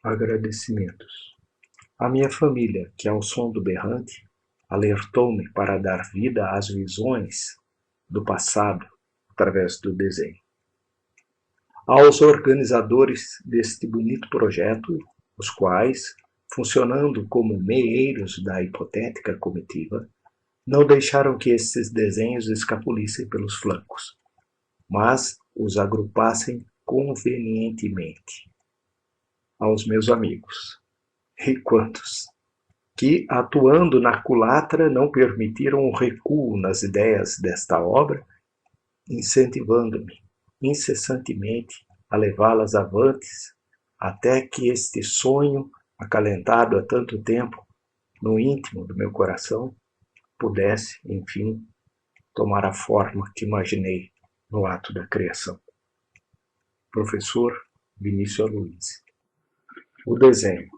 Agradecimentos. A minha família, que ao som do berrante, alertou-me para dar vida às visões do passado através do desenho. Aos organizadores deste bonito projeto, os quais, funcionando como meeiros da hipotética comitiva, não deixaram que estes desenhos escapulissem pelos flancos, mas os agrupassem convenientemente. Aos meus amigos, e quantos, que, atuando na culatra, não permitiram o recuo nas ideias desta obra, incentivando-me incessantemente a levá-las avantes, até que este sonho, acalentado há tanto tempo no íntimo do meu coração, pudesse, enfim, tomar a forma que imaginei no ato da criação. Professor Vinícius Luiz. O desenho.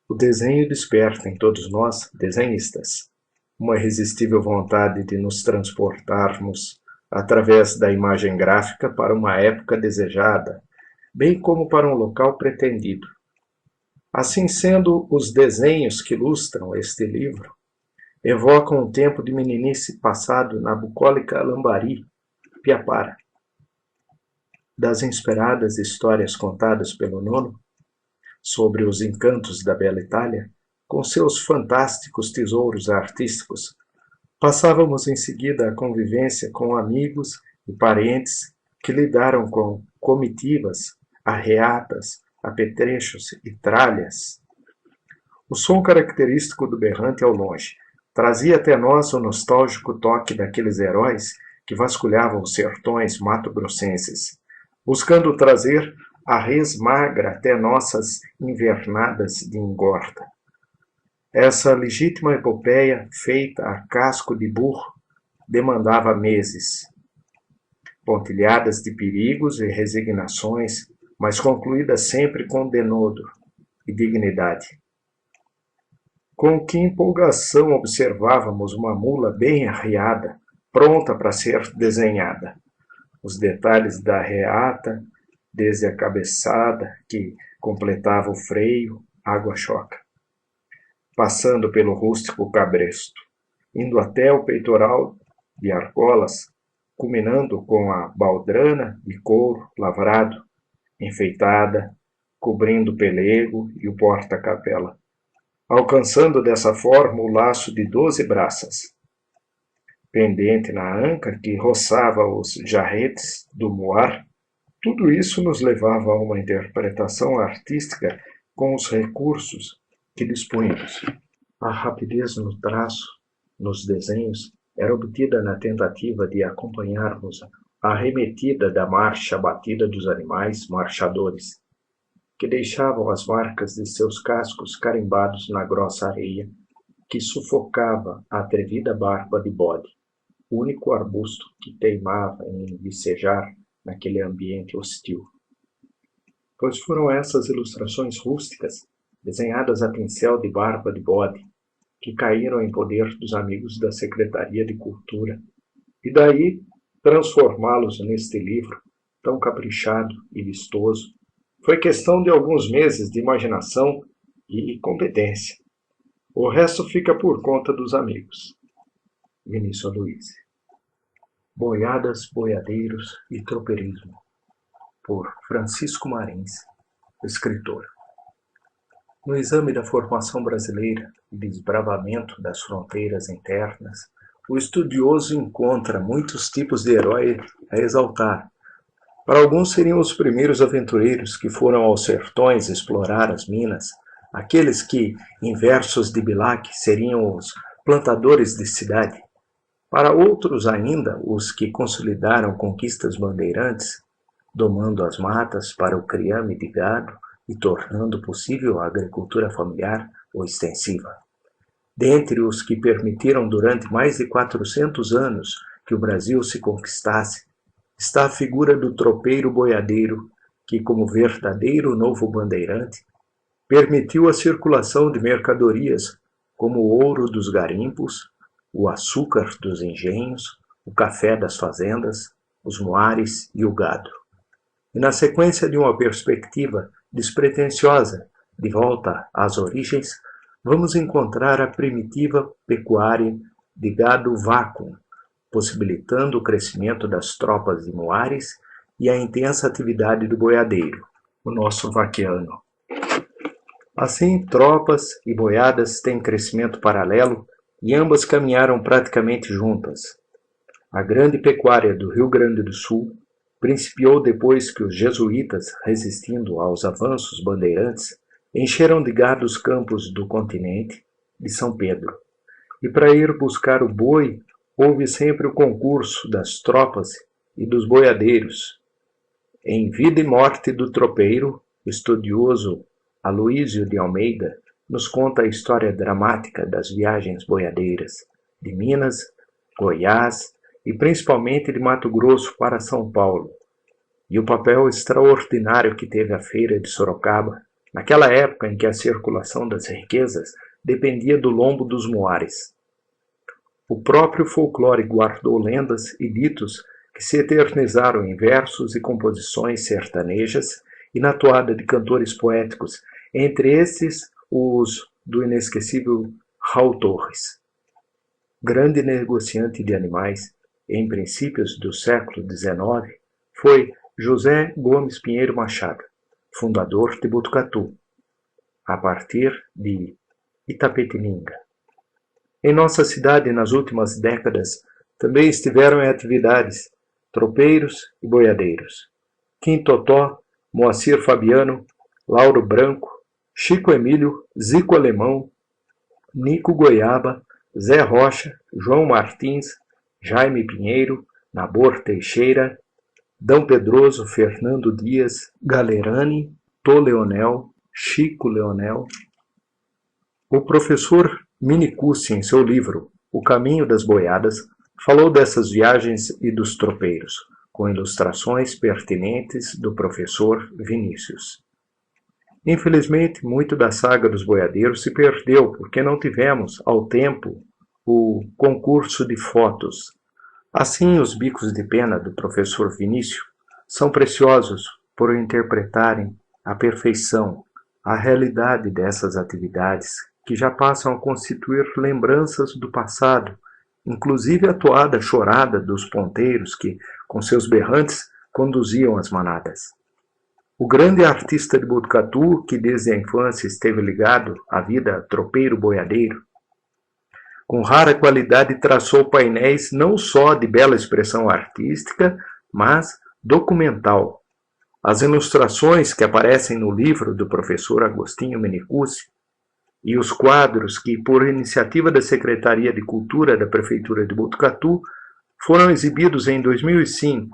O desenho desperta em todos nós, desenhistas, uma irresistível vontade de nos transportarmos através da imagem gráfica para uma época desejada, bem como para um local pretendido. Assim sendo, os desenhos que ilustram este livro evocam um tempo de meninice passado na bucólica Lambari, Piapara. Das inspiradas histórias contadas pelo Nono sobre os encantos da bela Itália, com seus fantásticos tesouros artísticos, passávamos em seguida a convivência com amigos e parentes que lidaram com comitivas, arreatas, apetrechos e tralhas. O som característico do berrante ao longe trazia até nós o nostálgico toque daqueles heróis que vasculhavam os sertões mato-grossenses, buscando trazer a res magra até nossas invernadas de engorda. Essa legítima epopeia, feita a casco de burro, demandava meses, pontilhadas de perigos e resignações, mas concluída sempre com denodo e dignidade. Com que empolgação observávamos uma mula bem arriada, pronta para ser desenhada. Os detalhes da reata, desde a cabeçada que completava o freio, água-choca, passando pelo rústico cabresto, indo até o peitoral de argolas, culminando com a baldrana de couro lavrado, enfeitada, cobrindo o pelego e o porta-capela, alcançando dessa forma o laço de 12 braças, pendente na anca que roçava os jarretes do moar. Tudo isso nos levava a uma interpretação artística com os recursos que dispunhamos. A rapidez no traço, nos desenhos, era obtida na tentativa de acompanharmos a arremetida da marcha batida dos animais marchadores, que deixavam as marcas de seus cascos carimbados na grossa areia, que sufocava a atrevida barba de bode, o único arbusto que teimava em vicejar naquele ambiente hostil. Pois foram essas ilustrações rústicas, desenhadas a pincel de barba de bode, que caíram em poder dos amigos da Secretaria de Cultura, e daí transformá-los neste livro tão caprichado e vistoso foi questão de alguns meses de imaginação e competência. O resto fica por conta dos amigos. Vinícius Luiz. Boiadas, boiadeiros e tropeirismo, por Francisco Marins, escritor. No exame da formação brasileira e desbravamento das fronteiras internas, o estudioso encontra muitos tipos de herói a exaltar. Para alguns seriam os primeiros aventureiros que foram aos sertões explorar as minas, aqueles que, em versos de Bilac, seriam os plantadores de cidade. Para outros ainda, os que consolidaram conquistas bandeirantes, domando as matas para o criame de gado e tornando possível a agricultura familiar ou extensiva. Dentre os que permitiram durante mais de 400 anos que o Brasil se conquistasse, está a figura do tropeiro boiadeiro, que, como verdadeiro novo bandeirante, permitiu a circulação de mercadorias como o ouro dos garimpos, o açúcar dos engenhos, o café das fazendas, os moares e o gado. E na sequência de uma perspectiva despretensiosa de volta às origens, vamos encontrar a primitiva pecuária de gado vácuo, possibilitando o crescimento das tropas de Moares e a intensa atividade do boiadeiro, o nosso vaqueano. Assim, tropas e boiadas têm crescimento paralelo e ambas caminharam praticamente juntas. A grande pecuária do Rio Grande do Sul principiou depois que os jesuítas, resistindo aos avanços bandeirantes, encheram de gado os campos do continente de São Pedro. E para ir buscar o boi, houve sempre o concurso das tropas e dos boiadeiros. Em Vida e Morte do Tropeiro, o estudioso Aloísio de Almeida nos conta a história dramática das viagens boiadeiras de Minas, Goiás e principalmente de Mato Grosso para São Paulo, e o papel extraordinário que teve a Feira de Sorocaba, naquela época em que a circulação das riquezas dependia do lombo dos Moares. O próprio folclore guardou lendas e ditos que se eternizaram em versos e composições sertanejas e na toada de cantores poéticos, entre esses os do inesquecível Raul Torres. Grande negociante de animais, em princípios do século XIX, foi José Gomes Pinheiro Machado, fundador de Botucatu, a partir de Itapetininga. Em nossa cidade, nas últimas décadas, também estiveram em atividades tropeiros e boiadeiros. Kim Totó, Moacir Fabiano, Lauro Branco, Chico Emílio, Zico Alemão, Nico Goiaba, Zé Rocha, João Martins, Jaime Pinheiro, Nabor Teixeira, Dão Pedroso, Fernando Dias, Galerani, Tô Leonel, Chico Leonel. O professor Minicucci, em seu livro O Caminho das Boiadas, falou dessas viagens e dos tropeiros, com ilustrações pertinentes do professor Vinícius. Infelizmente, muito da saga dos boiadeiros se perdeu porque não tivemos, ao tempo, o concurso de fotos. Assim, os bicos de pena do professor Vinícius são preciosos por interpretarem à perfeição a realidade dessas atividades que já passam a constituir lembranças do passado, inclusive a toada chorada dos ponteiros que, com seus berrantes, conduziam as manadas. O grande artista de Botucatu, que desde a infância esteve ligado à vida tropeiro-boiadeiro, com rara qualidade traçou painéis não só de bela expressão artística, mas documental. As ilustrações que aparecem no livro do professor Agostinho Minicucci e os quadros que, por iniciativa da Secretaria de Cultura da Prefeitura de Botucatu, foram exibidos em 2005,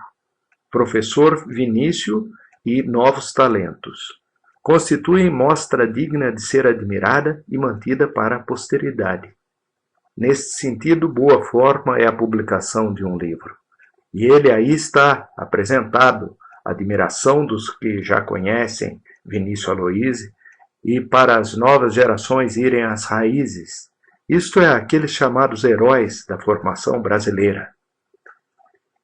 Professor Vinícius e Novos Talentos, constituem mostra digna de ser admirada e mantida para a posteridade. Neste sentido, boa forma é a publicação de um livro. E ele aí está apresentado, à admiração dos que já conhecem Vinícius Aloísio, e para as novas gerações irem às raízes, isto é, aqueles chamados heróis da formação brasileira.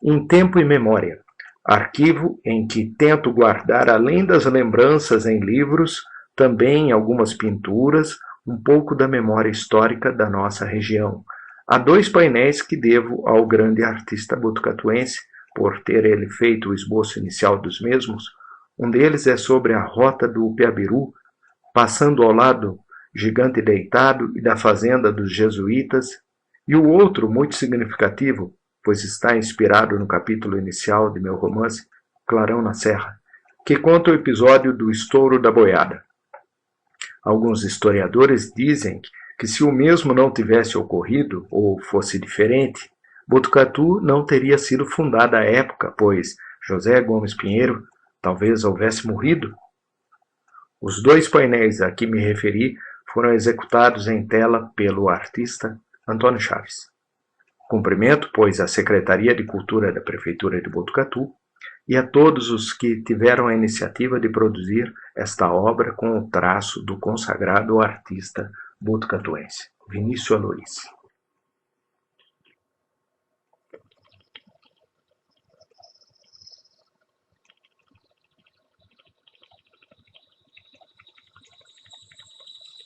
Em Tempo e Memória, arquivo em que tento guardar, além das lembranças em livros, também algumas pinturas, um pouco da memória histórica da nossa região. Há 2 painéis que devo ao grande artista botucatuense, por ter ele feito o esboço inicial dos mesmos. Um deles é sobre a rota do Piabiru, passando ao lado Gigante Deitado e da fazenda dos jesuítas, e o outro, muito significativo, pois está inspirado no capítulo inicial de meu romance, Clarão na Serra, que conta o episódio do estouro da boiada. Alguns historiadores dizem que se o mesmo não tivesse ocorrido, ou fosse diferente, Botucatu não teria sido fundada à época, pois José Gomes Pinheiro talvez houvesse morrido. Os 2 painéis a que me referi foram executados em tela pelo artista Antônio Chaves. Cumprimento, pois, a Secretaria de Cultura da Prefeitura de Botucatu e a todos os que tiveram a iniciativa de produzir esta obra com o traço do consagrado artista botucatuense, Vinícius Aloísio.